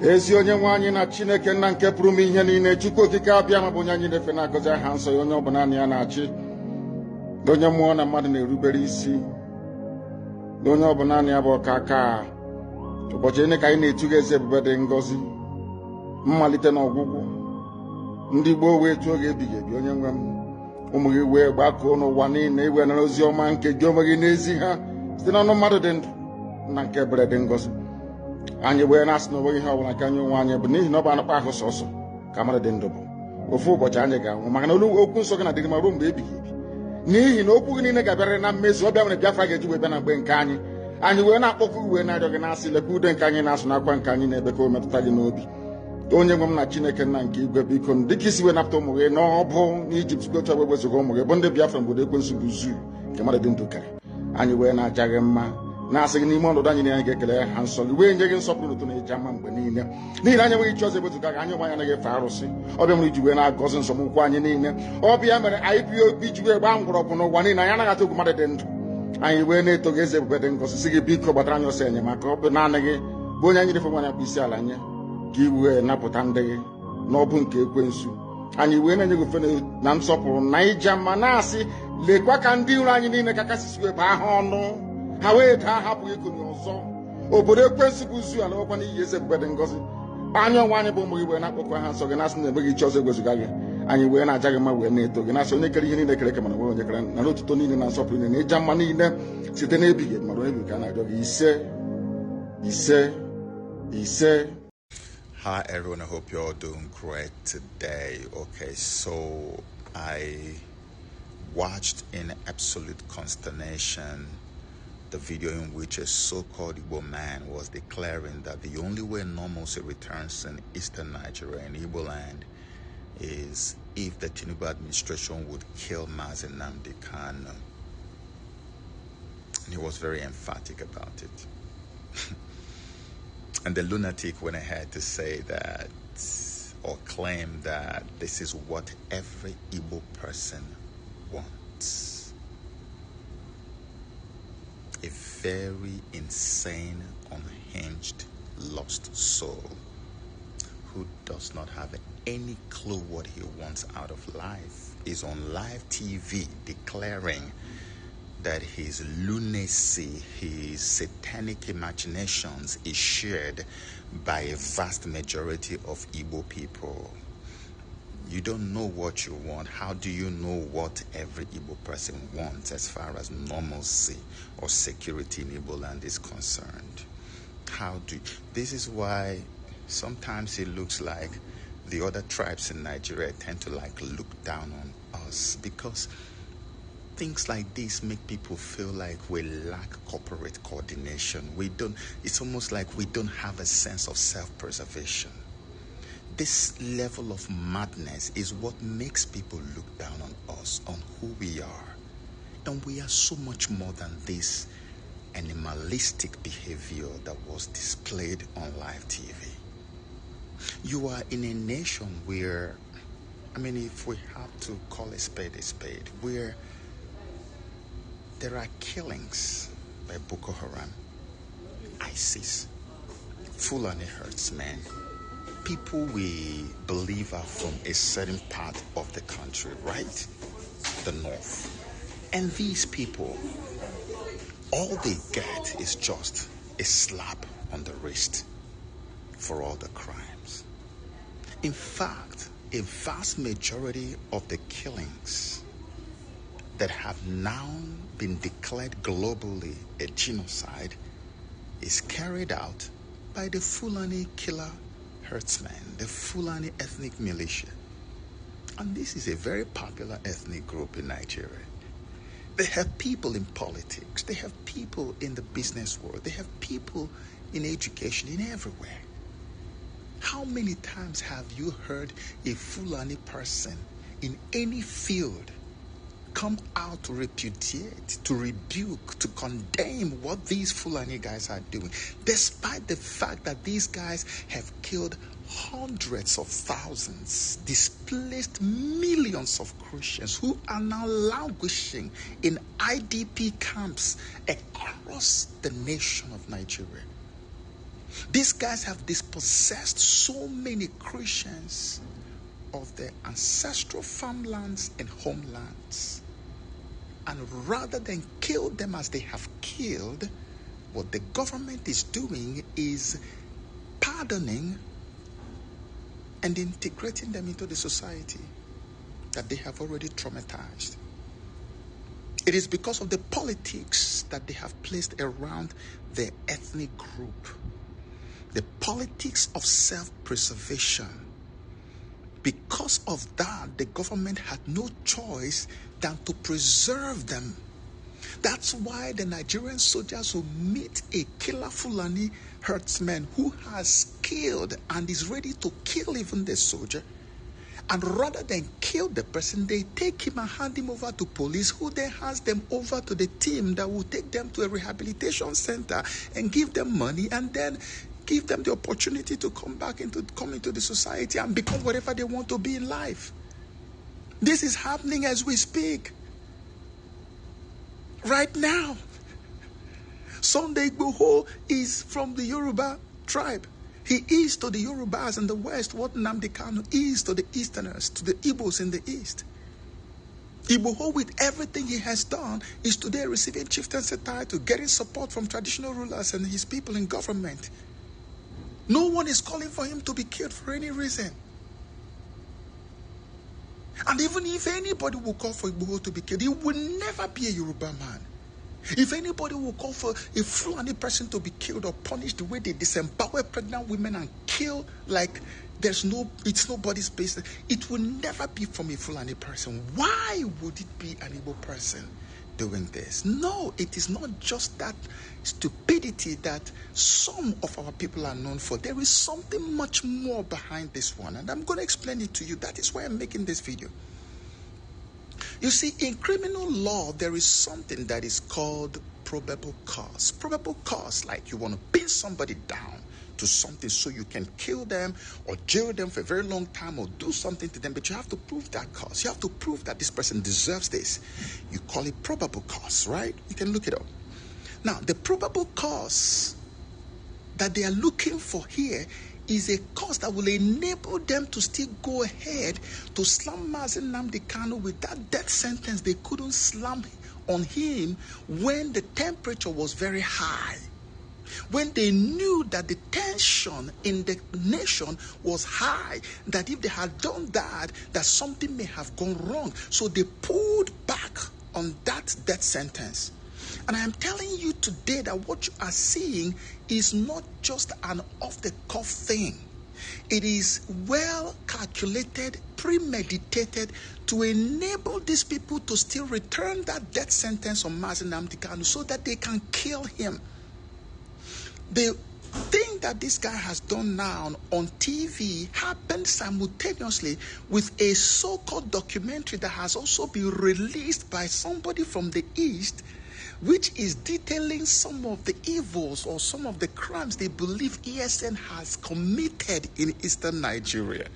ezi onye nwe anyị na Chineke nna nke pụrụ m ihe niile, Chukwu okike abịa ma bụ onye anyị na-efe na-agọzi aha nsọ ya, onye ọ bụla ya na-achị, onye mmụọ na mmadụ na-erubere isi, onye ọ bụla ya bụ ọkaka. Ụbọchị ene ka anyị na-etuga eze ebube dị ngọzi, mmalite na ọgwụgwụ, ndị gboo wee tụọ oge ebighị ebi. Onye nwe m, ụmụ gị wee gbakọọ n'ụwa niile iwe nara ozi ọma nke gị onwe gị n'ezi ha site n'ọnụ mmadụ dị ndụ na nke ebere dị ngọzi. Anyị wee na-asị na onweghị ihe ọbụla nke anyị onwe anyị bụ n'ihi na ọ bụ anụkpa ahụ sọsọ ka mmadụ dị ndụ bụ. Ofu ụbọchị anyị ga-anwụ, maka na okwu nsọ gị na-adịgị ma ruo mgbe ebighị ebi, n'ihi na okwu gị niile ga-abịarịrị na mmezu. Ọbịa mere Biafra ga-eji wee bịa na mgbe nke anyị. Anyị wee na-akpọkụ uwe na-arịọ gị na-asị, lekwa ude nke anyị na-asụ n'akwa nke anyị na-ebe ka o metụta gị n'obi. Onye nwe m na Chineke nna nke igwe, biko dịka isi wee napụta ụmụ gị n'ọbụ n'Ijipt, gotu ọgbe wezuga ụmụ gị bụ ndị Biafra mgbodo ekwensu bụ zuu nke mmadụ dị ndụ kere. Anyị wee na-aja gị mma, na-asị gị n'ime ọnọdụ anyị anyị ga-ekele ha nsọ gị, wee nye gị nsọpụrụ ụtọ na ịja mma mgbe niile, n'ihi na anyị enweghị chi ọzọ ewezuga gị. Anyị onwe anyị anaghị efe arụsị. Ọbịa mere iji wee na-agọzi nsọmụkwụ anyị niile. Ọbịa mere IPOB ji wee gbaa mgbọrọgwụ n'ụwa niile. Anyị anaghị atụ egwu mmadụ dị ndụ. Anyị wee na-eto gị eze ebube dị ngọzi, sị gị biko gbatara anyị ọsọ enyemaka. Ọ bụ naanị gị bụ onye anyị na-efe nwanyị bụ isi ala nye, ka i wee napụta ndị gị n'ọbụ nke ekwensu. Anyị wee na-enye gị ofe na nsọpụrụ na ịja mma, na-asị lekwa ka ndị iro anyị niile ka kasị wee baa ha ọnụ, ha wee daa hapụghị ikonye ọzọ. Obodo ekwensu bụ zu ala ọkwa n'ihi eze ebube dị ngọzi. Anya ọnwa anyị bụ ụmụ gị wee na-akpọkọ ha nsọ gị, na-asị na enweghị chi ọzọ egwezuga gị. Anyị wee na-aja gị mma, wee na-eto gị, na-asị onye kere ihe niile kere eke, mana nwere onye kere na otuto niile na nsọpụrụ niile na ịja mma niile site n'ebighị ebi, mara ebi ka a na-arịọ gị. Ise. Hi everyone, I hope you're all doing great today. Okay, so I watched in absolute consternation the video in which a so-called Igbo man was declaring that the only way normalcy returns in eastern Nigeria and Igbo land is if the Tinubu administration would kill Mazi Nnamdi Kanu. And he was very emphatic about it. And the lunatic went ahead to say that, or claim that this is what every Igbo person wants. A very insane, unhinged, lost soul who does not have any clue what he wants out of life is on live TV declaring that his lunacy, his satanic imaginations is shared by a vast majority of Igbo people. You don't know what you want. How do you know what every Igbo person wants as far as normalcy or security in Igbo land is concerned? This is why sometimes it looks like the other tribes in Nigeria tend to look down on us, because things like this make people feel like we lack corporate coordination. It's almost like we don't have a sense of self-preservation. This level of madness is what makes people look down on us, on who we are. And we are so much more than this animalistic behavior that was displayed on live TV. You are in a nation where, if we have to call a spade, where there are killings by Boko Haram, ISIS, Fulani herdsmen, people we believe are from a certain part of the country, right? The north. And these people, all they get is just a slap on the wrist for all the crimes. In fact, a vast majority of the killings that have now been declared globally a genocide is carried out by the Fulani killer herdsmen, the Fulani ethnic militia. And this is a very popular ethnic group in Nigeria. They have people in politics, they have people in the business world, they have people in education, in everywhere. How many times have you heard a Fulani person in any field come out to repudiate, to rebuke, to condemn what these Fulani guys are doing, despite the fact that these guys have killed hundreds of thousands, displaced millions of Christians who are now languishing in IDP camps across the nation of Nigeria? These guys have dispossessed so many Christians of their ancestral farmlands and homelands. And rather than kill them as they have killed, what the government is doing is pardoning and integrating them into the society that they have already traumatized. It is because of the politics that they have placed around their ethnic group. The politics of self-preservation. Because of that, the government had no choice than to preserve them. That's why the Nigerian soldiers will meet a killer Fulani herdsman who has killed and is ready to kill even the soldier. And rather than kill the person, they take him and hand him over to police, who then hands them over to the team that will take them to a rehabilitation center and give them money, and then give them the opportunity to come into the society and become whatever they want to be in life. This is happening as we speak. Right now. Sunday Igbo is from the Yoruba tribe. He is to the Yorubas in the west what Nnamdi Kanu is to the Easterners, to the Igbos in the east. Igbo, with everything he has done, is today receiving chieftaincy title, getting support from traditional rulers and his people in government. No one is calling for him to be killed for any reason. And even if anybody will call for Igbo to be killed, he will never be a Yoruba man. If anybody will call for a Fulani person to be killed or punished the way they disempower pregnant women and kill like it's nobody's business, it will never be from a Fulani person. Why would it be an Igbo person doing this? No, it is not just that stupidity that some of our people are known for. There is something much more behind this one, and I'm going to explain it to you. That is why I'm making this video. You see, in criminal law, there is something that is called probable cause. Probable cause, like you want to pin somebody down to something so you can kill them or jail them for a very long time or do something to them, but you have to prove that cause. You have to prove that this person deserves this. You call it probable cause, right? You can look it up. Now, the probable cause that they are looking for here is a cause that will enable them to still go ahead to slam Mazi Nnamdi Kanu with that death sentence they couldn't slam on him when the temperature was very high. When they knew that the tension in the nation was high, that if they had done that something may have gone wrong. So they pulled back on that death sentence. And I am telling you today that what you are seeing is not just an off-the-cuff thing. It is well calculated, premeditated to enable these people to still return that death sentence on Mazi Nnamdi Kanu so that they can kill him. The thing that this guy has done now on TV happened simultaneously with a so-called documentary that has also been released by somebody from the East, which is detailing some of the evils or some of the crimes they believe ESN has committed in eastern Nigeria.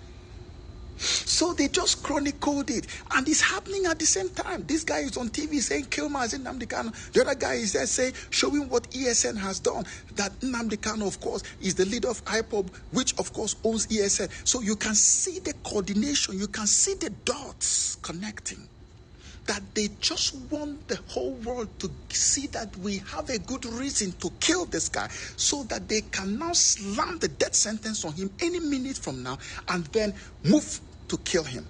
So they just chronicled it, and it's happening at the same time. This guy is on TV saying, kill Mazi Nnamdi Kanu. The other guy is there saying, showing what ESN has done. That Nnamdi Kanu, of course, is the leader of IPOB, which, of course, owns ESN. So you can see the coordination. You can see the dots connecting. That they just want the whole world to see that we have a good reason to kill this guy so that they can now slam the death sentence on him any minute from now and then move to kill him.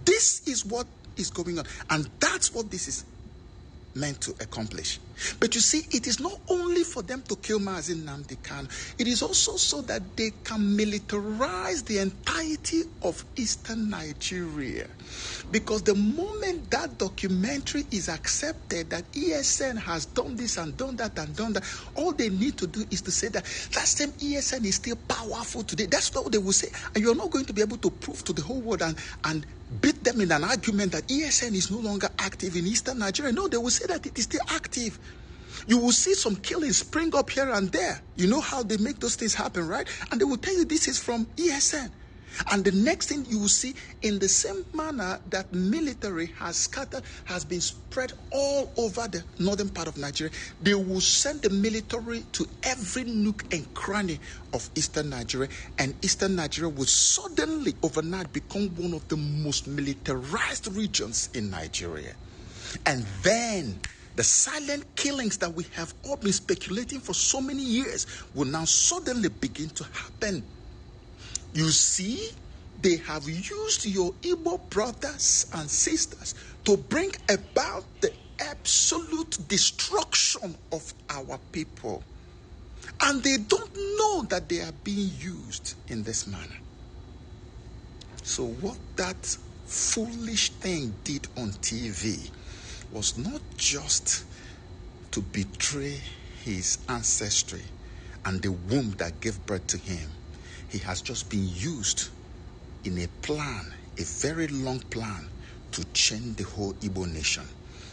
This is what is going on, and that's what this is meant to accomplish. But you see, it is not only for them to kill Mazi Nnamdi Kanu, it is also so that they can militarize the entirety of eastern Nigeria. Because the moment that documentary is accepted, that ESN has done this and done that and done that, all they need to do is to say that that same ESN is still powerful today. That's what they will say. And you're not going to be able to prove to the whole world and beat them in an argument that ESN is no longer active in eastern Nigeria. No, they will say that it is still active. You will see some killings spring up here and there. You know how they make those things happen, right? And they will tell you this is from ESN. And the next thing you will see, in the same manner that military has scattered, has been spread all over the northern part of Nigeria, they will send the military to every nook and cranny of eastern Nigeria, and eastern Nigeria will suddenly overnight become one of the most militarized regions in Nigeria. And then the silent killings that we have all been speculating for so many years will now suddenly begin to happen. You see, they have used your Igbo brothers and sisters to bring about the absolute destruction of our people. And they don't know that they are being used in this manner. So what that foolish thing did on TV was not just to betray his ancestry and the womb that gave birth to him. He has just been used in a plan, a very long plan, to change the whole Igbo nation,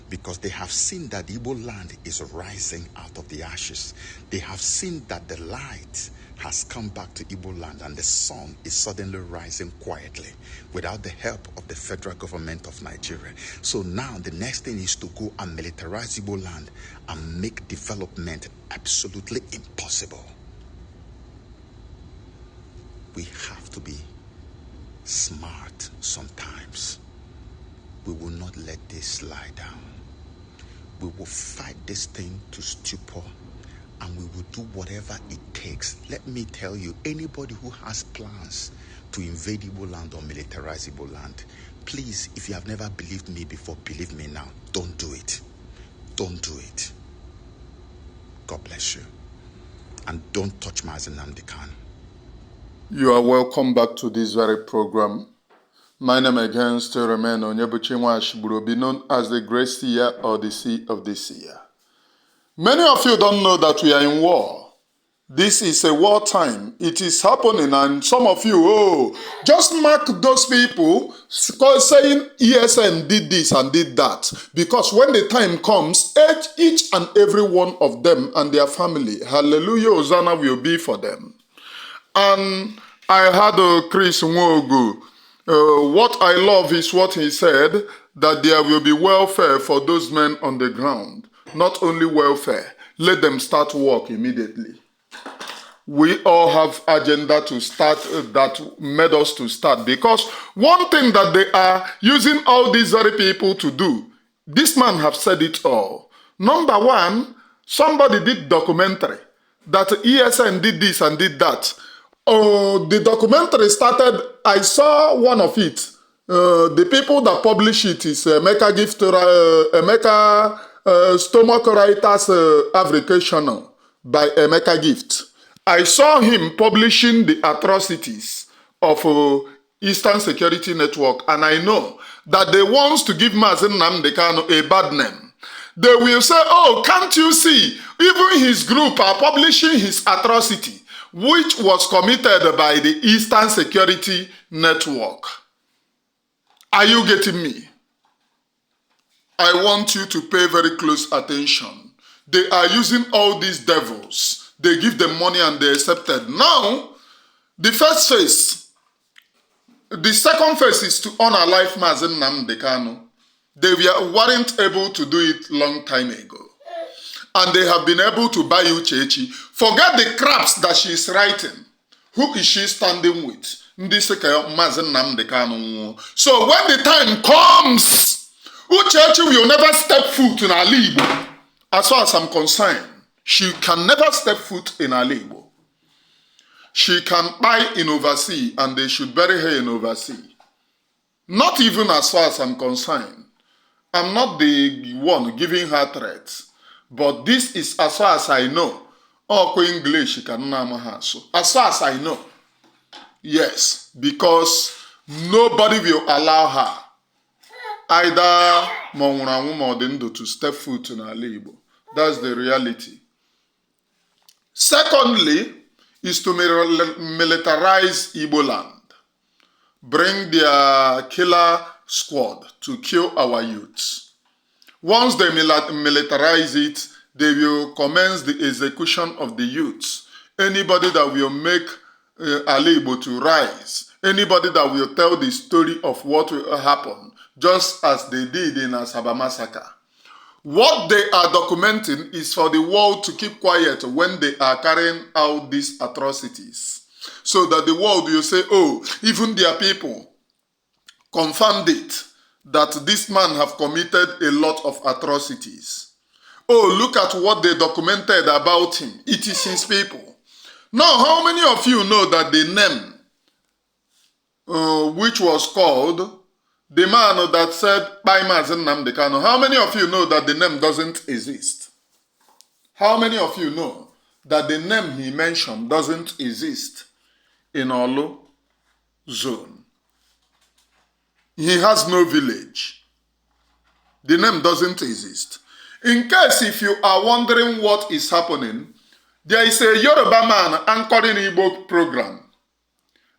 because they have seen that the Igbo land is rising out of the ashes. They have seen that the light has come back to Igbo land and the sun is suddenly rising quietly without the help of the federal government of Nigeria. So now the next thing is to go and militarize Igbo land and make development absolutely impossible. We have to be smart sometimes. We will not let this lie down. We will fight this thing to stupor, and we will do whatever it takes. Let me tell you, anybody who has plans to invade Igbo land or militarize Igbo land, please, if you have never believed me before, believe me now. Don't do it. Don't do it. God bless you. And don't touch Mazi Nnamdi Kanu. You are welcome back to this very program. My name again still remains Onyebuchi Nwashiburu, known as the Great Seer or the Sea of the Seer. Many of you don't know that we are in war. This is a war time. It is happening, and some of you, just mark those people saying ESN did this and did that. Because when the time comes, each and every one of them and their family, hallelujah, Hosanna, will be for them. And I had Chris Nwogu. What I love is what he said, that there will be welfare for those men on the ground. Not only welfare, let them start work immediately. We all have agenda to start that made us to start, because one thing that they are using all these very people to do, this man have said it all. Number one, somebody did documentary that ESN did this and did that. Oh, the documentary started, I saw one of it. The people that publish it is Emeka Stomach Writers Avocational by Emeka Gift. I saw him publishing the atrocities of Eastern Security Network, and I know that they want to give Mazi Nnamdi Kanu a bad name. They will say, oh, can't you see, even his group are publishing his atrocity, which was committed by the Eastern Security Network. Are you getting me? I want you to pay very close attention. They are using all these devils. They give them money and they accept it. Now, the first phase, the second phase is to honor life Mazi Nnamdi Kanu. They weren't able to do it long time ago. And they have been able to buy Uchechi. Forget the craps that she is writing. Who is she standing with? Mazi Nnamdi Kanu. So when the time comes, Uchechi will never step foot in Igbo. As far as I'm concerned, she can never step foot in Igbo. She can buy in overseas, and they should bury her in overseas. Not even as far as I'm concerned. I'm not the one giving her threats. But this is as far as I know. English can as far as I know. Yes, because nobody will allow her, either Monwuranwu to step foot in Igbo. That's the reality. Secondly, is to militarize Igbo land. Bring their killer squad to kill our youths. Once they militarize it, they will commence the execution of the youths. Anybody that will make Igbo to rise, Anybody that will tell the story of what will happen, just as they did in Asaba massacre. What they are documenting is for the world to keep quiet when they are carrying out these atrocities. So that the world will say, oh, even their people confirmed it, that this man have committed a lot of atrocities. Oh, look at what they documented about him. It is his people. Now, how many of you know that the name which was called the man that said Nnabugwu Kanu, how many of you know that the name doesn't exist? How many of you know that the name he mentioned doesn't exist in Orlu zone? He has no village. The name doesn't exist. In case if you are wondering what is happening, there is a Yoruba man anchoring Igbo program.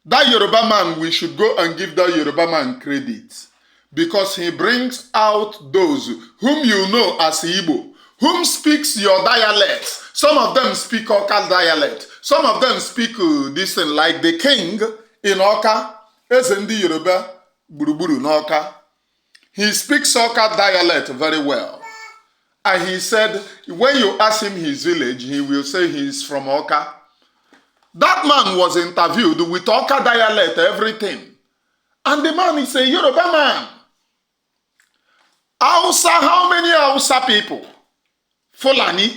That Yoruba man, we should go and give that Yoruba man credit, because he brings out those whom you know as Igbo, whom speaks your dialect. Some of them speak Oka dialect. Some of them speak this thing, like the king in Oka, Ezendi Yoruba, Buruburu Noka. He speaks Oka dialect very well. And he said, when you ask him his village, he will say he is from Oka. That man was interviewed with Oka dialect, everything. And the man is a Yoruba man. Hausa, how many Hausa people? Fulani.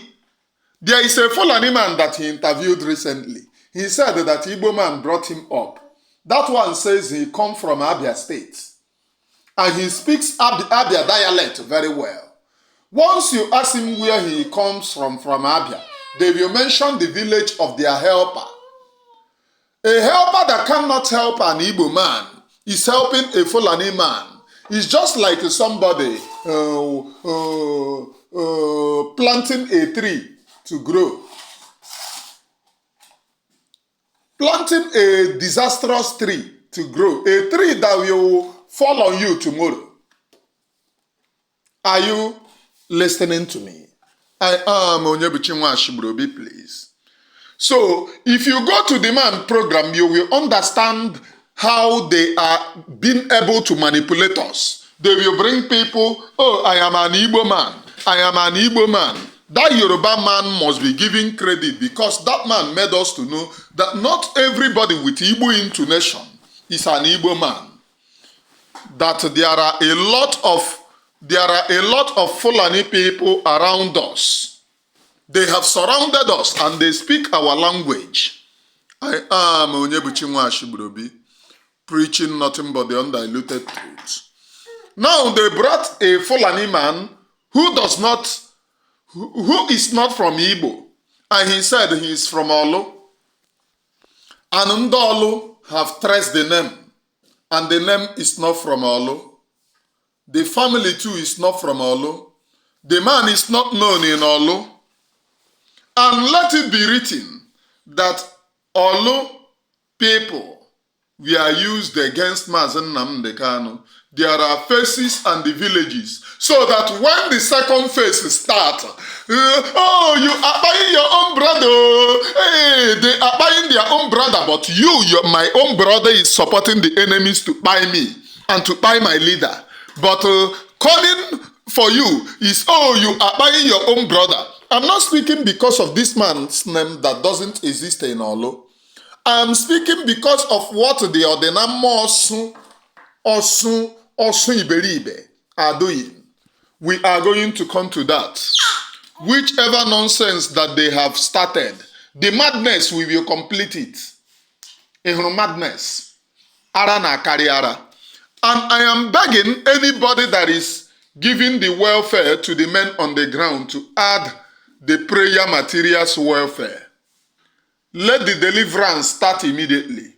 There is a Fulani man that he interviewed recently. He said that Igbo man brought him up. That one says he comes from Abia State. And he speaks Abia dialect very well. Once you ask him where he comes from Abia, they will mention the village of their helper. A helper that cannot help an Igbo man is helping a Fulani man. It's just like somebody planting a tree to grow. Planting a disastrous tree to grow. A tree that will fall on you tomorrow. Are you listening to me? I am Onyebuchinwa Ashibrobi, please. So, if you go to the man program, you will understand how they are being able to manipulate us. They will bring people, oh, I am an Igbo man. I am an Igbo man. That Yoruba man must be given credit, because that man made us to know that not everybody with Igbo intonation is an Igbo man. That there are a lot of Fulani people around us. They have surrounded us and they speak our language. I am Onyebuchinwa Ashibrobi, preaching nothing but the undiluted truth. Now they brought a Fulani man who is not from Igbo, and he said he is from Orlu. And Orlu have traced the name, and the name is not from Orlu. The family too is not from Orlu. The man is not known in Orlu. And let it be written that Orlu people were used against Nnabugwu Kanu. There are faces and the villages. So that when the second phase starts, oh, you are buying your own brother. Hey, they are buying their own brother. But my own brother is supporting the enemies to buy me and to buy my leader. But calling for you is, oh, you are buying your own brother. I'm not speaking because of this man's name that doesn't exist in Orlu. I'm speaking because of what the Ordinamo Osun Iberibe are doing. We are going to come to that. Whichever nonsense that they have started, the madness, we will complete it. Madness. Ara na kariara. And I am begging anybody that is giving the welfare to the men on the ground to add the prayer materials welfare. Let the deliverance start immediately.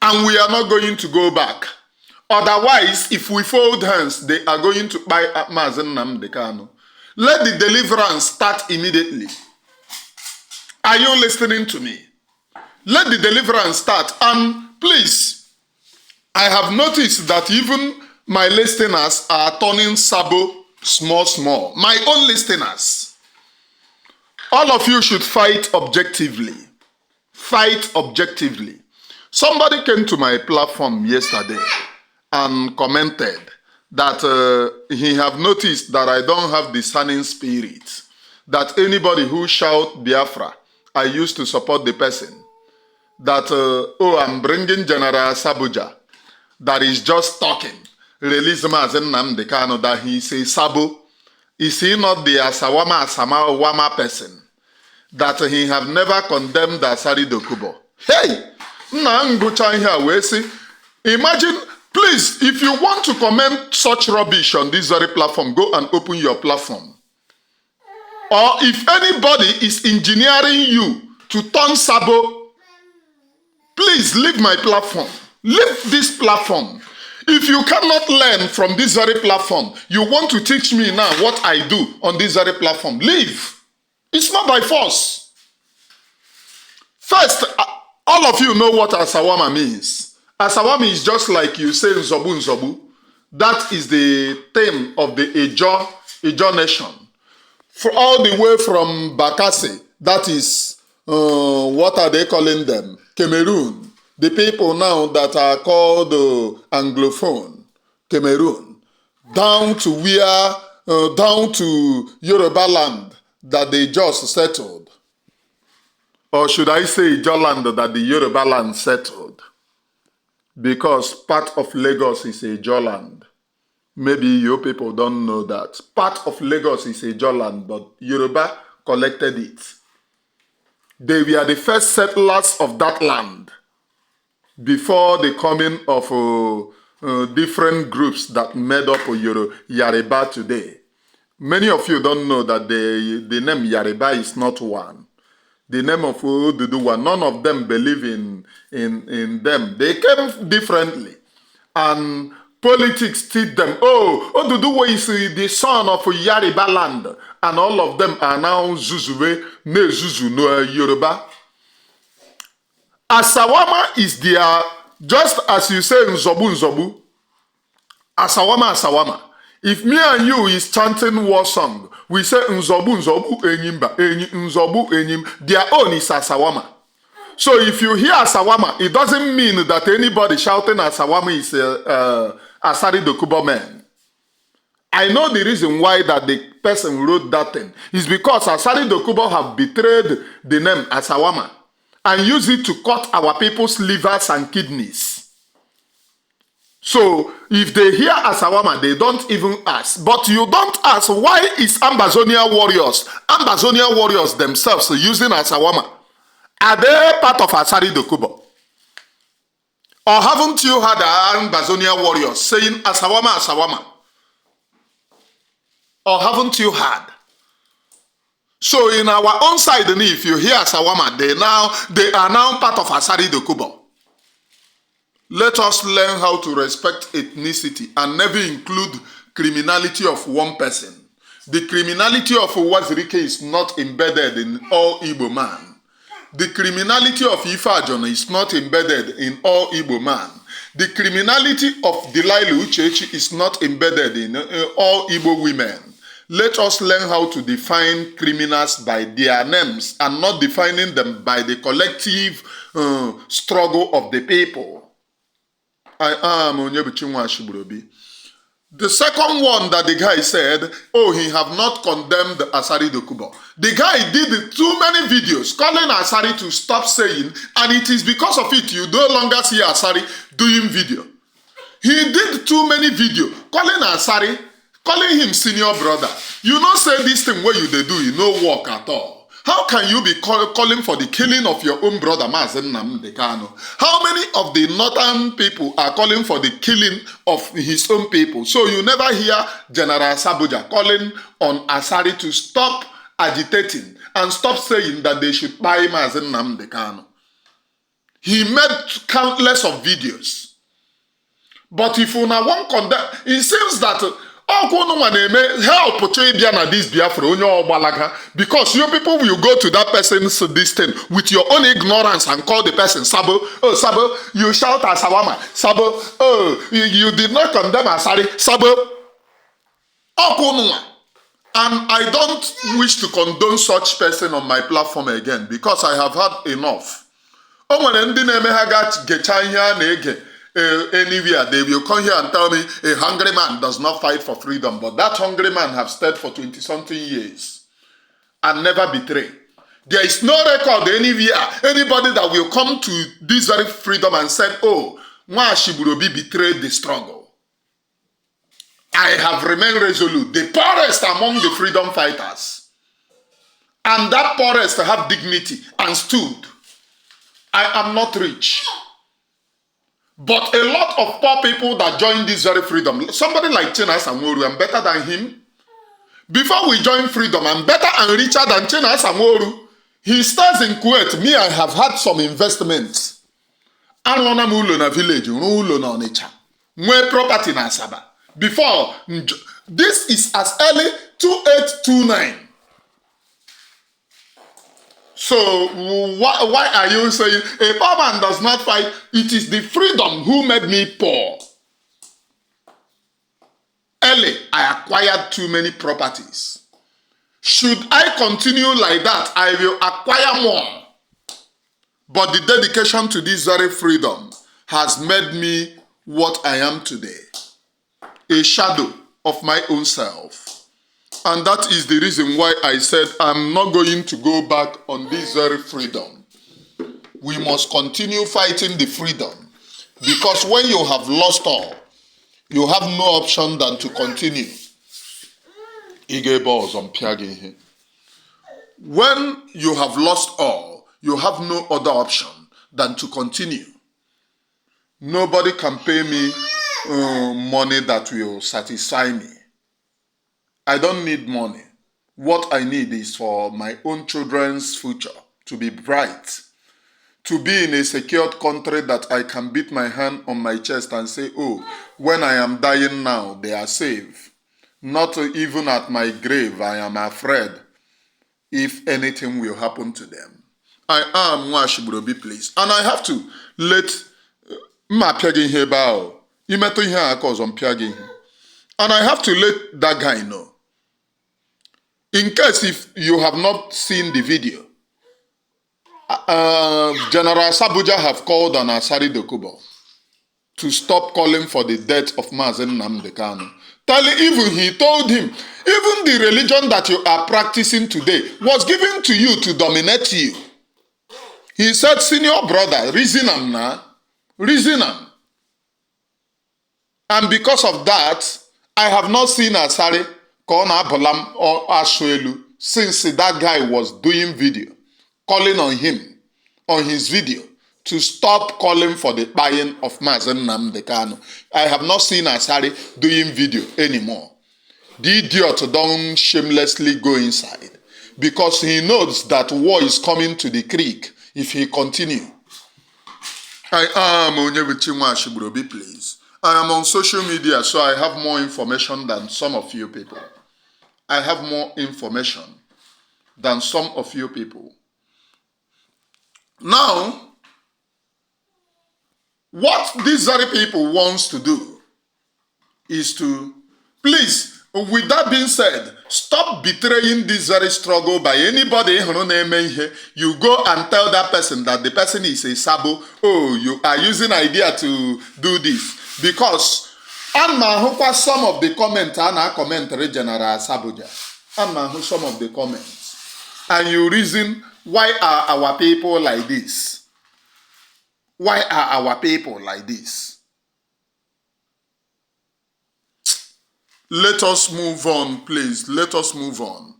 And we are not going to go back. Otherwise, if we fold hands, they are going to buy Nnabugwu Kanu. Let the deliverance start immediately. Are you listening to me? Let the deliverance start. And please, I have noticed that even my listeners are turning sabo small. My own listeners. All of you should fight objectively. Fight objectively. Somebody came to my platform yesterday and commented that he have noticed that I don't have discerning spirit, that anybody who shout Biafra, I used to support the person, that, oh, I'm bringing General Sabuja, that is just talking. Release him as Nnamdi Kanu, that he say Sabo. Is he not the Asawama person? That he have never condemned Asari Dokubo. Hey! Imagine, please, if you want to comment such rubbish on this very platform, go and open your platform. Or if anybody is engineering you to turn Sabo, please leave my platform. Leave this platform. If you cannot learn from this very platform, you want to teach me now what I do on this very platform, leave. It's not by force. First, all of you know what Asawama means. Asawama is just like you say Nzobu Nzobu. That is the theme of the Ijo nation. For all the way from Bakassi, that is, what are they calling them? Cameroon. The people now that are called Anglophone, Cameroon, down to where, down to Yoruba land that they just settled. Or should I say Ijo land that the Yoruba land settled? Because part of Lagos is Ijo land. Maybe you people don't know that. Part of Lagos is Ijo land, but Yoruba collected it. They were the first settlers of that land before the coming of different groups that made up Yoruba today. Many of you don't know that the name Yoruba is not one. The name of Oduduwa, none of them believe in them. They came differently. And politics teach them, oh, Oduduwa is the son of Yoruba land. And all of them are now Zuzuwe, ne Zuzu, no Yoruba. Asawama is their, just as you say Nzobu Nzobu, Asawama Asawama. If me and you is chanting war song, we say Nzobu Nzobu Enyimba, Nzobu Enyim, their own is Asawama. So if you hear Asawama, it doesn't mean that anybody shouting Asawama is Asari Dokubo man. I know the reason why that the person wrote that thing is because Asari Dokubo have betrayed the name Asawama and use it to cut our people's livers and kidneys. So if they hear Asawama, they don't even ask. But you don't ask, why is Ambazonia warriors themselves using Asawama? Are they part of Asari Dokubo? Or haven't you heard the Ambazonia warriors saying Asawama, Asawama? Or haven't you heard? So in our own side, if you hear Asawama, they are now part of Asari Dokubo. Let us learn how to respect ethnicity and never include criminality of one person. The criminality of Wazirike is not embedded in all Igbo man. The criminality of Ifajon is not embedded in all Igbo man. The criminality of Delilah Uchechi is not embedded in all Igbo women. Let us learn how to define criminals by their names and not defining them by the collective struggle of the people. I am Nnabugwu Ashibrobi. The second one that the guy said, oh, he have not condemned Asari Dokubo. The guy did too many videos calling Asari to stop saying, and it is because of it you no longer see Asari doing video. He did too many videos calling Asari, calling him senior brother. You not say this thing where you they do, you no work at all. How can you be calling for the killing of your own brother, Mazen Nnamdi Kanu? How many of the northern people are calling for the killing of his own people? So you never hear General Sabuja calling on Asari to stop agitating and stop saying that they should buy Mazen Nnamdi Kanu. He made countless of videos. But if you now want condemn, it seems that help this Biafra because you people will go to that person's distance with your own ignorance and call the person Sabo. Oh, Sabo, you shout Asawama. Sabo, oh, you did not condemn Asari. Sabo. And I don't wish to condone such person on my platform again because I have had enough. O nwere ndị na-eme ha ga-gecha ihe a na-ege anywhere. They will come here and tell me a hungry man does not fight for freedom. But that hungry man have stayed for 20-something years and never betrayed. There is no record anywhere. Anybody that will come to this very freedom and said, oh, Nwashiburobi betrayed the struggle. I have remained resolute. The poorest among the freedom fighters. And that poorest have dignity and stood. I am not rich. But a lot of poor people that join this very freedom, somebody like Chinas Amoru, I'm better than him. Before we join freedom, I'm better and richer than Chinas Amoru. He stays in Kuwait. Me, I have had some investments. Anwana mulo na village, ulo na Onitsha. Mwe property na Asaba. Before, this is as early 2829. So why are you saying a poor man does not fight? It is the freedom who made me poor. Early, I acquired too many properties. Should I continue like that, I will acquire more. But the dedication to this very freedom has made me what I am today. A shadow of my own self. And that is the reason why I said I'm not going to go back on this very freedom. We must continue fighting the freedom. Because when you have lost all, you have no option than to continue. When you have lost all, you have no other option than to continue. Nobody can pay me money that will satisfy me. I don't need money. What I need is for my own children's future to be bright, to be in a secured country that I can beat my hand on my chest and say, oh, when I am dying now, they are safe. Not even at my grave, I am afraid if anything will happen to them. I am Nwashiburobi, please. And I have to let and I have to let that guy know. In case if you have not seen the video, General Sabuja have called on Asari Dokubo to stop calling for the death of Mazen Nnamdi Kanu. Even he told him, even the religion that you are practicing today was given to you to dominate you. He said, senior brother, reason am na, reason am. And because of that, I have not seen Asari Kona Bolam or Ashwelu since that guy was doing video, calling on him, on his video, to stop calling for the buying of Mazen Nnamdi Kanu. I have not seen Asari doing video anymore. The idiot don't shamelessly go inside because he knows that war is coming to the creek if he continue. I am Onyebuchi Nwashiburobi, please. I am on social media, so I have more information than some of you people. I have more information than some of you people. Now, what these very people wants to do is to, please, with that being said, stop betraying this very struggle by anybody. You go and tell that person that the person is a sabo. Oh, you are using idea to do this. Because some of the comments are commentary General Sabuja. Some of the comments. And you reason, why are our people like this? Why are our people like this? Let us move on, please. Let us move on.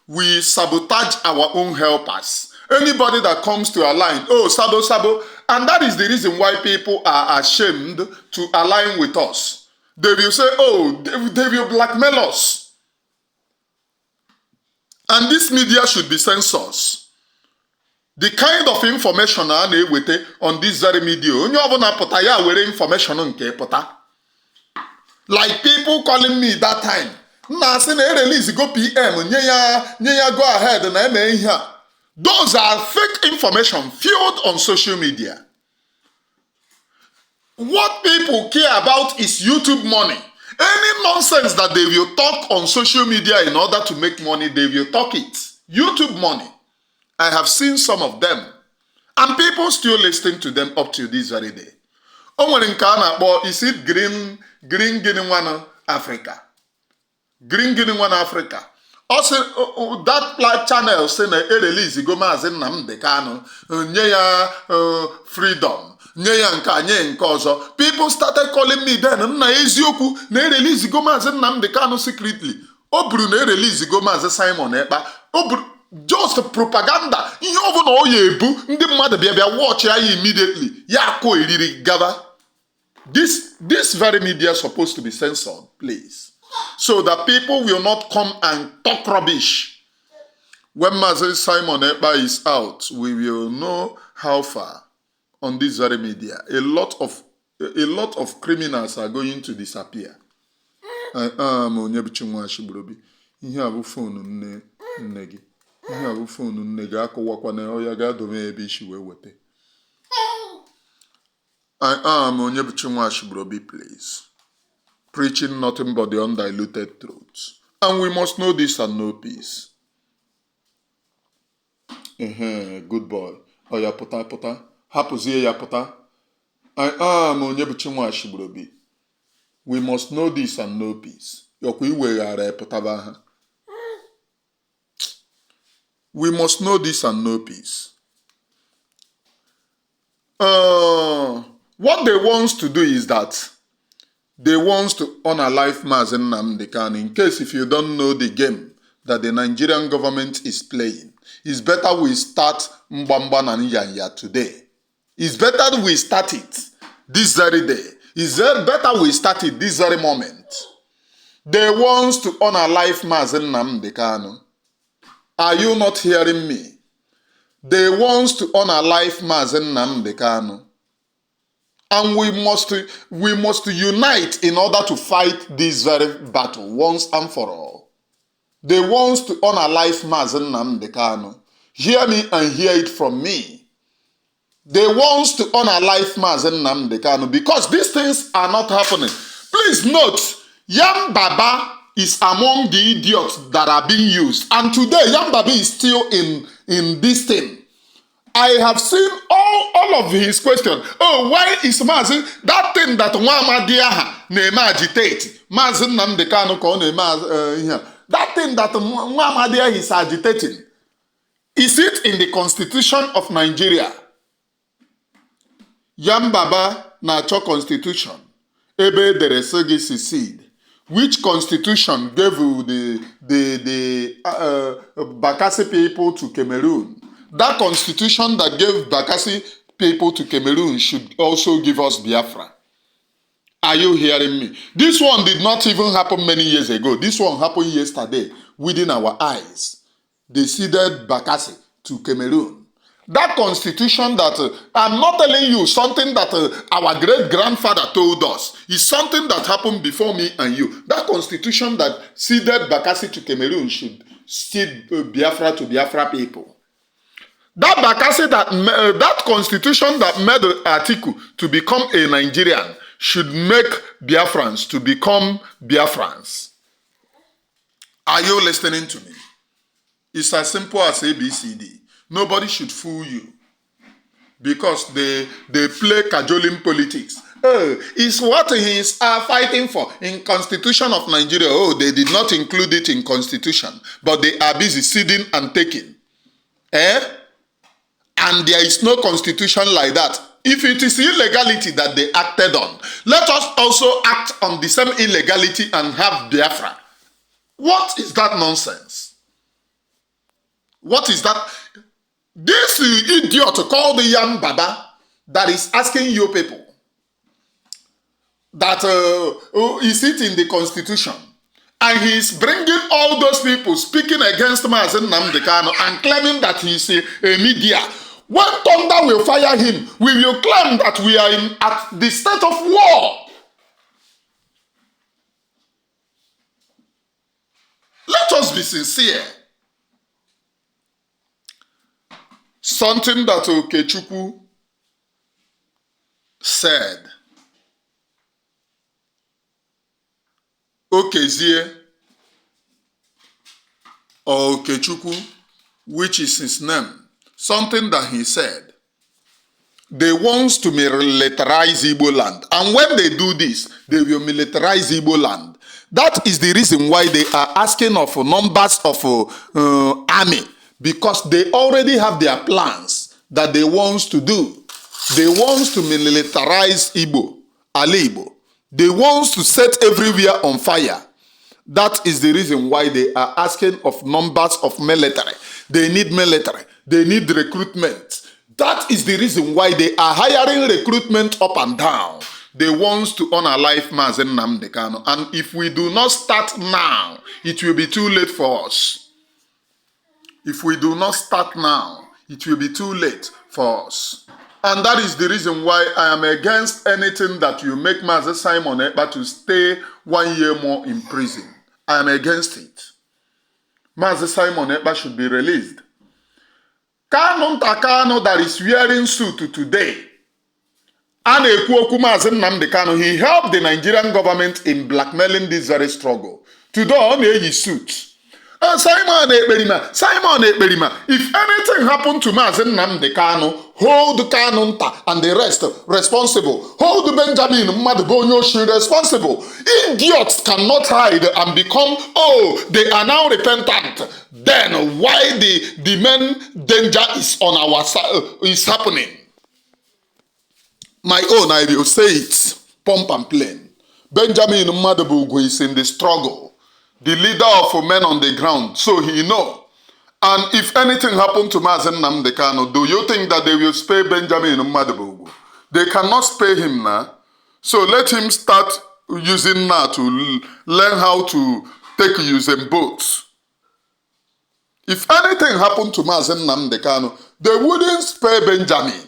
We sabotage our own helpers. Anybody that comes to align, oh, sabo. And that is the reason why people are ashamed to align with us. They will say, oh, they will blackmail us. And this media should be censored. The kind of information on this very media, information like people calling me that time. Release go PM, go ahead. Those are fake information fueled on social media. What people care about is YouTube money. Any nonsense that they will talk on social media in order to make money, they will talk it. YouTube money. I have seen some of them. And people still listen to them up to this very day. O nwere nke a na-akpọ, is it green gịnị nwa Africa? Green gịnị nwa Africa. Also, that channel say na release go Maazị Nnamdi Kanu, nye ya freedom, nye ya nke nye nke ọzọ. People started calling me then, nna eziokwu na release go Maazị Nnamdi Kanu secretly. O buru na release go Maazị Simon Ekpa. O buru just propaganda. Ihe ọ bụla o ya ebu, ndị mmadụ bịa watch ya immediately. Ya ko eriri gaba. This very media is supposed to be censored, please. So that people will not come and talk rubbish. When Maazị Simon Ekpa is out, we will know how far on this very media. A lot of criminals are going to disappear. Onye bichi nwa Ashigburobi. Ihe a bụ phone nne gị. Ihe a bụ phone nne gị akọwakwa na ọ ya ga-adome ebe isi wee wete. I am Onye bichi nwa Ashigburobi, please. Preaching nothing but the undiluted truth. And we must know this and know peace. Good boy. Oh, ya pota. Hapuzie ya pota. I am Onye bichi nwa Ashigburobi. We must know this and know peace. Yokwu iweghara pụtaba ha. We must know this and know peace. What they want to do is that they want to unalive Maazị Nnamdi Kanu. In case if you don't know the game that the Nigerian government is playing, it's better we start Mbamba na Nyanya today. It's better we start it this very day. It's better we start it this very moment. They want to unalive Maazị Nnamdi Kanu. Are you not hearing me? They want to unalive Maazị Nnamdi Kanu. And we must unite in order to fight this very battle once and for all. They want to unalive Maazị Nnamdi Kanu. Hear me and hear it from me. They want to unalive Maazị Nnamdi Kanu because these things are not happening. Please note, Yam Baba is among the idiots that are being used. And today, Yam Baba is still in this thing. I have seen all of his questions. Oh, why is Maazị that thing that Nwaamadiaha na-eme agitate? Maazị Nnamdi Kanu ka ọ na-eme ihe. That thing that Nwaamadiaha is agitating. Is it in the constitution of Nigeria? Yam Baba na-achọ constitution. Ebe dere sị secede. Which constitution gave the Bakassi people to Cameroon? That constitution that gave Bakassi people to Cameroon should also give us Biafra. Are you hearing me? This one did not even happen many years ago. This one happened yesterday within our eyes. They ceded Bakassi to Cameroon. That constitution that, I'm not telling you something that our great-grandfather told us. It's something that happened before me and you. That constitution that ceded Bakassi to Cameroon should cede Biafra to Biafra people. That Bakassi, that constitution that made Atiku to become a Nigerian should make Biafrans to become Biafrans. Are you listening to me? It's as simple as ABCD. Nobody should fool you because they play cajoling politics. It's what he is fighting for in Constitution of Nigeria. Oh, they did not include it in Constitution, but they are busy ceding and taking. And there is no constitution like that. If it is illegality that they acted on, let us also act on the same illegality and have Biafra. What is that nonsense? What is that? This idiot called the Yam Baba that is asking you people that is it in the constitution? And he is bringing all those people speaking against Maazị Nnamdi Kanu and claiming that he is a media. When thunder will fire him, we will claim that we are at the state of war. Let us be sincere. Something that Okechukwu said. Okezie or Okechukwu, which is his name. Something that he said they want to militarize Igbo land. And when they do this, they will militarize Igbo land. That is the reason why they are asking of numbers of army, because they already have their plans that they want to do. They want to militarize Igbo, Ali Igbo. They want to set everywhere on fire. That is the reason why they are asking of numbers of military. They need military. They need recruitment. That is the reason why they are hiring recruitment up and down. They want to unalive Mazen Nnamdi Kanu. And if we do not start now, it will be too late for us. If we do not start now, it will be too late for us. And that is the reason why I am against anything that you make Mazen Simon Ekpa to stay 1 year more in prison. I am against it. Mazen Simon Ekpa should be released. Kanu Ntakanu that is wearing suit today, and Mazen Nnamdi Kanu, he helped the Nigerian government in blackmailing this very struggle. Today, on a suit. Simon Ekberima, if anything happened to Mazen Nnamdi Kanu, hold Kanu and the rest responsible. Hold Benjamin Madbonyoshi responsible. Idiots cannot hide and become, they are now repentant. Then why the main danger is on our side, is happening? My own, I will say it, pump and plain. Benjamin Nnabugwu is in the struggle. The leader of men on the ground, so he know. And if anything happened to Mazen Nnamdi Kanu, do you think that they will spare Benjamin Nnabugwu? They cannot spare him now. So let him start using now to learn how to take using boats. If anything happened to Mazen Nnamdi Kanu, they wouldn't spare Benjamin.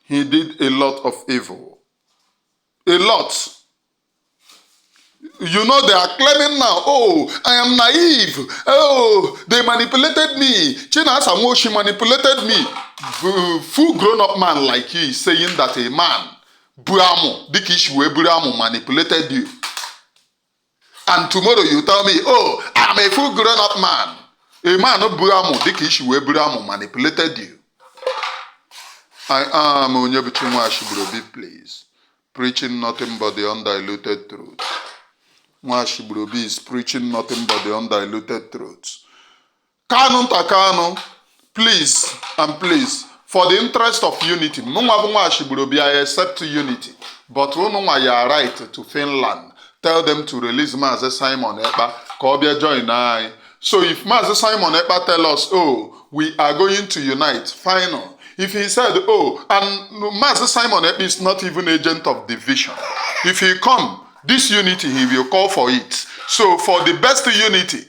He did a lot of evil. A lot. You know, they are claiming now, I am naive. They manipulated me. China Samoshi manipulated me. Full grown-up man like you is saying that a man, Buamo, Dikishwe Buamo, manipulated you. And tomorrow you tell me, I am a full grown-up man. A man of Buamo, Dikishwe Buamo, manipulated you. I am Onyebuchimwa Shibrobi, please. Preaching nothing but the undiluted truth. Mwashibrobi is preaching nothing but the undiluted truth. Kanu Ntakanu, please and please, for the interest of unity, Mwashibrobi, I accept unity, but you are right to Finland. Tell them to release Mazen Simon Ekpa, Kobia join I. So if Mazen Simon Ekpa tell us, we are going to unite, final. If he said, and Mazen Simon Ekpa is not even agent of division. If he come, this unity, he will call for it. So for the best unity,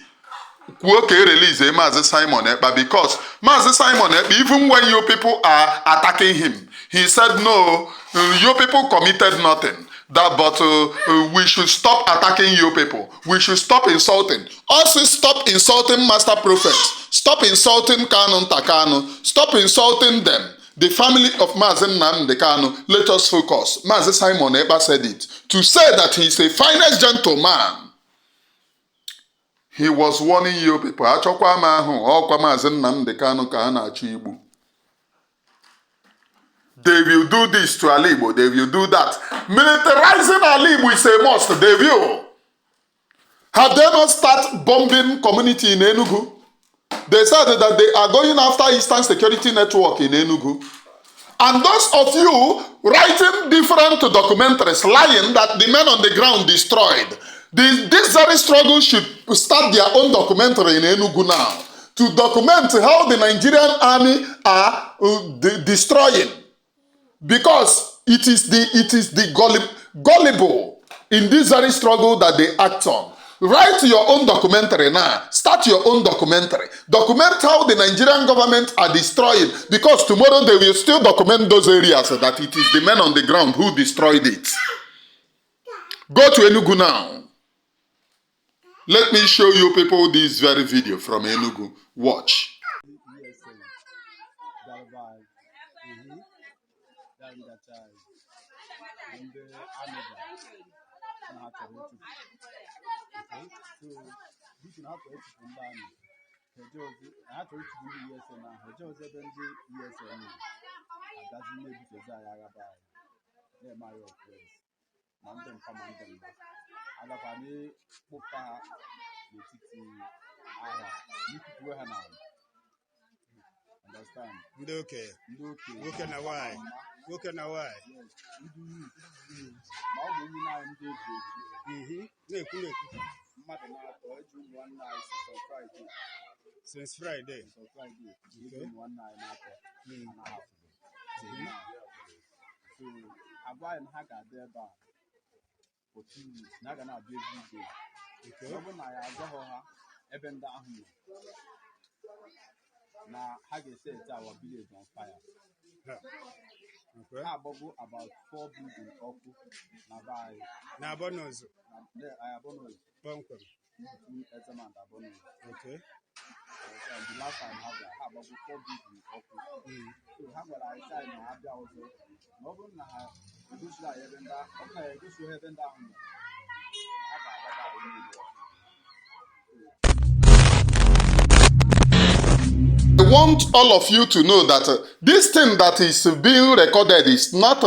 release Mazen Simon Ekpa, because Mazen Simon Ekpa, even when you people are attacking him, he said, no, you people committed nothing. But we should stop attacking you people. We should stop insulting. Also stop insulting Master Prophet. Stop insulting Kanu Ntakanu. Stop insulting them. The family of Mazen Nnamdi Kanu, let us focus. Mazen Simon Ekpa said it. To say that he is the finest gentleman. He was warning you people. Achọkwa m ahụ, ọkwa Mazen Nnamdi Kanu ka ha na-achọ igbu. They will do this to Ali Igbo. They will do that. Militarizing Ali Igbo is a must. They will. Have they not started bombing community in Enugu? They said that they are going after Eastern Security Network in Enugu. And those of you writing different documentaries, lying that the men on the ground destroyed, this very struggle should start their own documentary in Enugu now to document how the Nigerian army are destroying. Because it is the gullible in this very struggle that they act on. Write your own documentary now. Start your own documentary. Document how the Nigerian government are destroying, because tomorrow they will still document those areas that it is the men on the ground who destroyed it. Go to Enugu now. Let me show you people this very video from Enugu. Watch. Okay. Look at why. Look at why. Since Friday. Okay. So Agwa and Haga there for 2 weeks. Now gonna be every day. Okay. Even down here. Now Haga says our village on fire. Okay. I bubble about 4 buildings up. Now by Nabonos. I have bonus. Bunkum. Okay. The last time I have about 4 buildings up. So how will I say I have also? No one now. This is heaven down. Okay, this is heaven down. I want all of you to know that this thing that is being recorded is not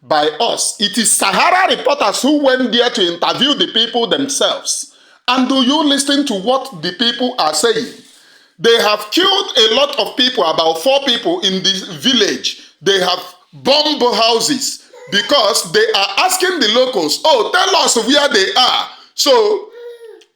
by us. It is Sahara reporters who went there to interview the people themselves. And do you listen to what the people are saying? They have killed a lot of people, about 4 people in this village. They have bombed houses because they are asking the locals, oh, tell us where they are. So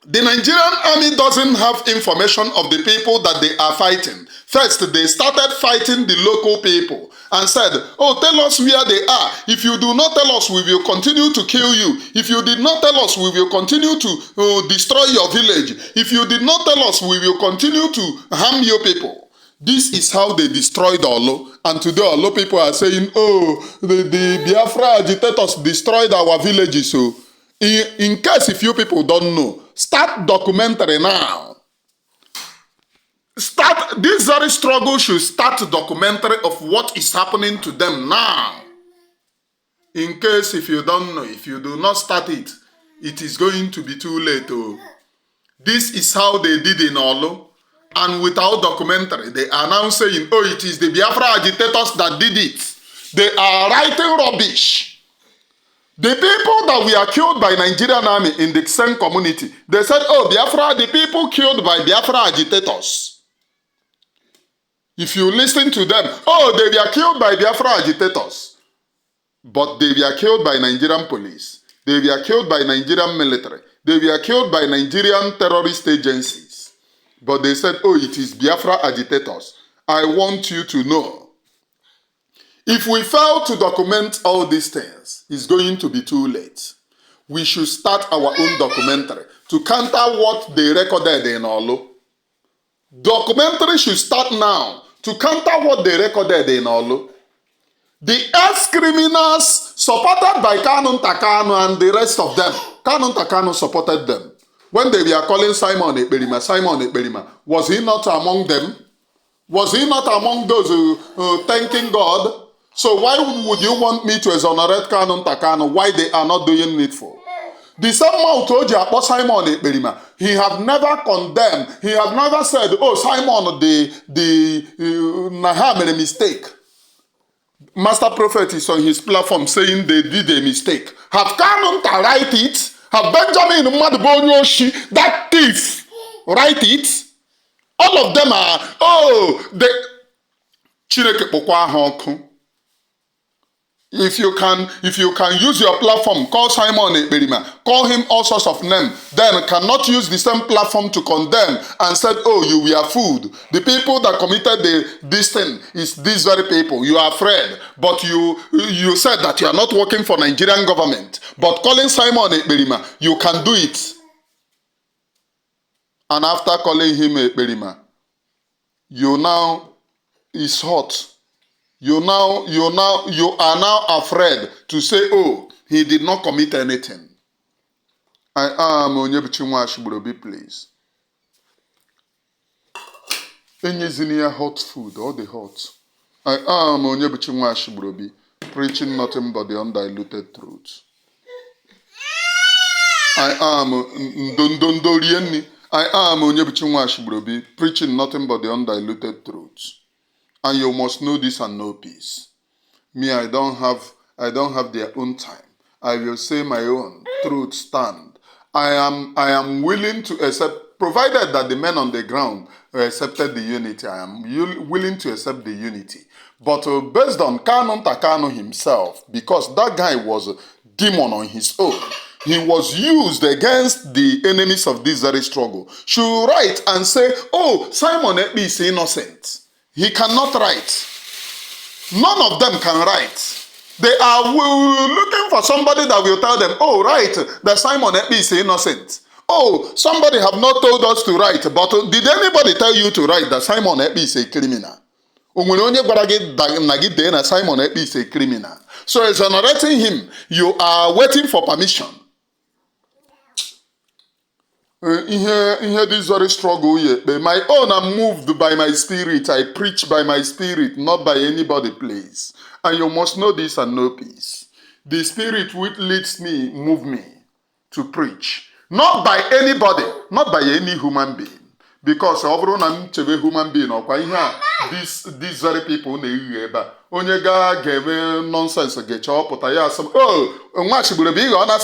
the Nigerian army doesn't have information of the people that they are fighting. First, they started fighting the local people and said, oh, tell us where they are. If you do not tell us, we will continue to kill you. If you did not tell us, we will continue to destroy your village. If you did not tell us, we will continue to harm your people. This is how they destroyed Orlu. And today, Orlu people are saying, oh, the Biafra agitators destroyed our villages. So, in case if you people don't know, start documentary now. This very struggle should start a documentary of what is happening to them now. In case if you don't know, if you do not start it, it is going to be too late. Oh. This is how they did in Orlu. And without documentary, they are now saying, oh, it is the Biafra agitators that did it. They are writing rubbish. The people that were killed by Nigerian army in the same community, they said, oh, Biafra, the people killed by Biafra agitators. If you listen to them, oh, they were killed by Biafra agitators. But they were killed by Nigerian police. They were killed by Nigerian military. They were killed by Nigerian terrorist agencies. But they said, oh, it is Biafra agitators. I want you to know, if we fail to document all these things, it's going to be too late. We should start our own documentary to counter what they recorded in Orlu. Documentary should start now to counter what they recorded in Orlu. The ex-criminals supported by Kanu Takano and the rest of them, Kanu Takano supported them. When they were calling Simon Ekperima, was he not among them? Was he not among those thanking God? So why would you want me to exonerate Kanu Takano? Why they are not doing needful? The same man told you about Simon Ekperima. He have never condemned. He have never said, oh, Simon, Naha made a mistake. Master Prophet is on his platform saying they did a mistake. Have Kanunta write it? Have Benjamin Madbonyoshi, that thief, write it? All of them are, oh, they... Chineke pokwa honku. If you can use your platform, call Simon Ekperima, call him all sorts of names, then cannot use the same platform to condemn and said, oh, you were fooled. The people that committed this thing is these very people. You are afraid, but you said that you are not working for Nigerian government. But calling Simon Ekperima, you can do it. And after calling him Ekperima, you now is hot. You are now afraid to say, oh, he did not commit anything. I am Onyebuchinwa Ashibrobi, please. Enyezinia hot food, all the hot. I am Onyebuchinwa Ashibrobi, preaching nothing but the undiluted truth. I am Ndondondorieni. I am Onyebuchi Nwashibrobi, preaching nothing but the undiluted truth. And you must know this and know peace. Me, I don't have their own time. I will say my own truth stand. I am willing to accept, provided that the men on the ground accepted the unity. I am willing to accept the unity. But based on Kanu Takano himself, because that guy was a demon on his own, he was used against the enemies of this very struggle, should write and say, oh, Simon Ekpa is innocent. He cannot write. None of them can write. They are looking for somebody that will tell them, oh, right, that Simon Ekpa is innocent. Oh, somebody have not told us to write, but did anybody tell you to write that Simon Ekpa is a criminal? Simon Ekpa is a criminal. So exonerating him, you are waiting for permission. Here this very struggle here. My own, I'm moved by my spirit. I preach by my spirit, not by anybody, please. And you must know this and know peace. The spirit which leads me, move me to preach. Not by anybody, not by any human being. Because I'm a human being, these very people, onye ga-eme nonsense ga-echọpụta ya asị, oh, Nwachibrobi ị ga-ọ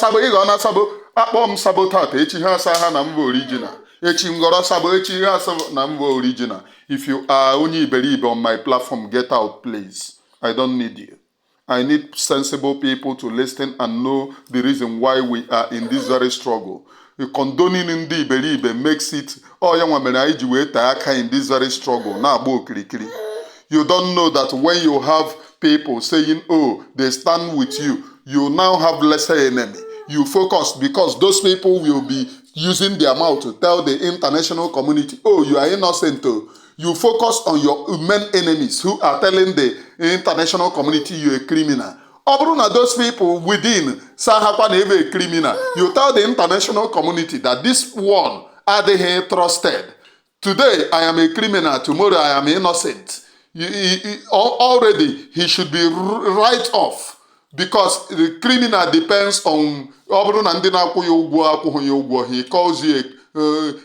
sabo akpọ m sabotage echi ha asa ha na mba original echi ngọrọ sabo echi ha asa na mba original. If you are onye iberibe on my platform, get out, please. I don't need you. I need sensible people to listen and know the reason why we are in this very struggle. Condoning ndị iberibe makes it ya nwa mere anyị ji wee taa aka in this very struggle na-agba okirikiri. You don't know that when you have people saying, oh, they stand with you, you now have lesser enemy. You focus because those people will be using their mouth to tell the international community, oh, you are innocent. You focus on your main enemies who are telling the international community you're a criminal. Those people within Sahakwan a criminal. You tell the international community that this one are they trusted. Today I am a criminal, tomorrow I am innocent. Already he should be right off because the criminal depends on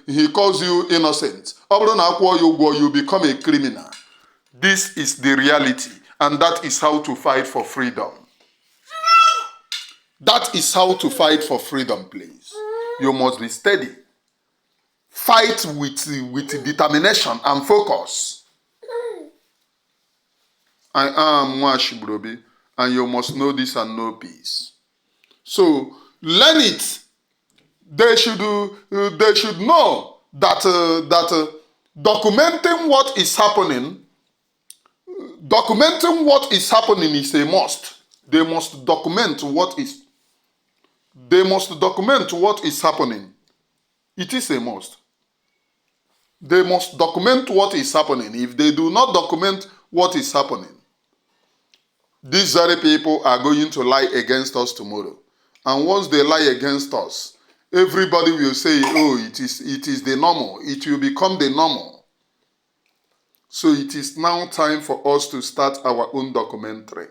he calls you innocent. You become a criminal. This is the reality, and that is how to fight for freedom. That is how to fight for freedom, please. You must be steady. Fight with determination and focus. I am Nwashibrobi, and you must know this and know peace. So learn it. They should know that documenting what is happening is a must. They must document what is. They must document what is happening. It is a must. They must document what is happening. If they do not document what is happening, these very people are going to lie against us tomorrow. And once they lie against us, everybody will say, oh, it is the normal. It will become the normal. So it is now time for us to start our own documentary.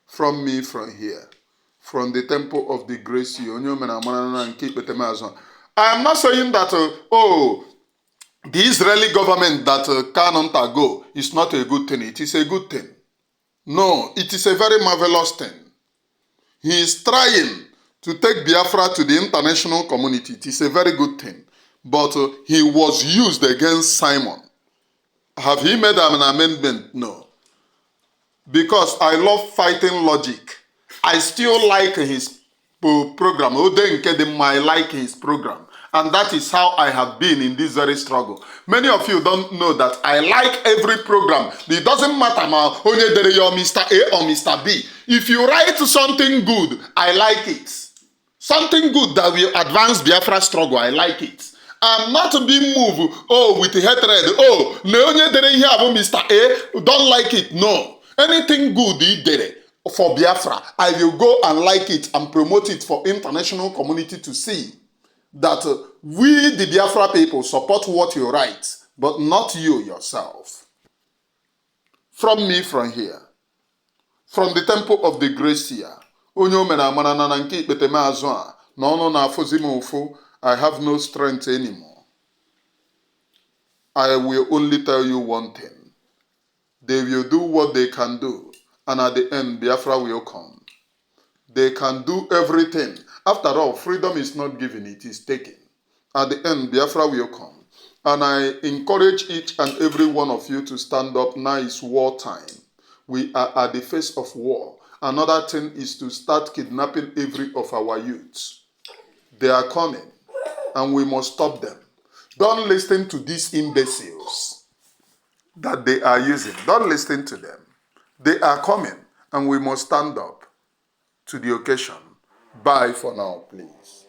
From me, from here. From the temple of the grace. I am not saying that, the Israeli government that cannot go is not a good thing. It is a good thing. No, it is a very marvelous thing. He is trying to take Biafra to the international community. It is a very good thing. But he was used against Simon. Have he made an amendment? No. Because I love fighting logic. I still like his program. I like his program. And that is how I have been in this very struggle. Many of you don't know that I like every program. It doesn't matter only you're Mr. A or Mr. B. If you write something good, I like it. Something good that will advance Biafra struggle, I like it. I'm not being moved, with hatred. Mr. A, don't like it. No. Anything good he did for Biafra, I will go and like it and promote it for international community to see that we, the Biafra people, support what you write, but not you yourself. From me, from here, from the temple of the Gracia, I have no strength anymore. I will only tell you one thing. They will do what they can do, and at the end, Biafra will come. They can do everything. After all, freedom is not given, it is taken. At the end, Biafra will come. And I encourage each and every one of you to stand up. Now is war time. We are at the face of war. Another thing is to start kidnapping every of our youths. They are coming, and we must stop them. Don't listen to these imbeciles that they are using. Don't listen to them. They are coming, and we must stand up to the occasion. Bye for now, please.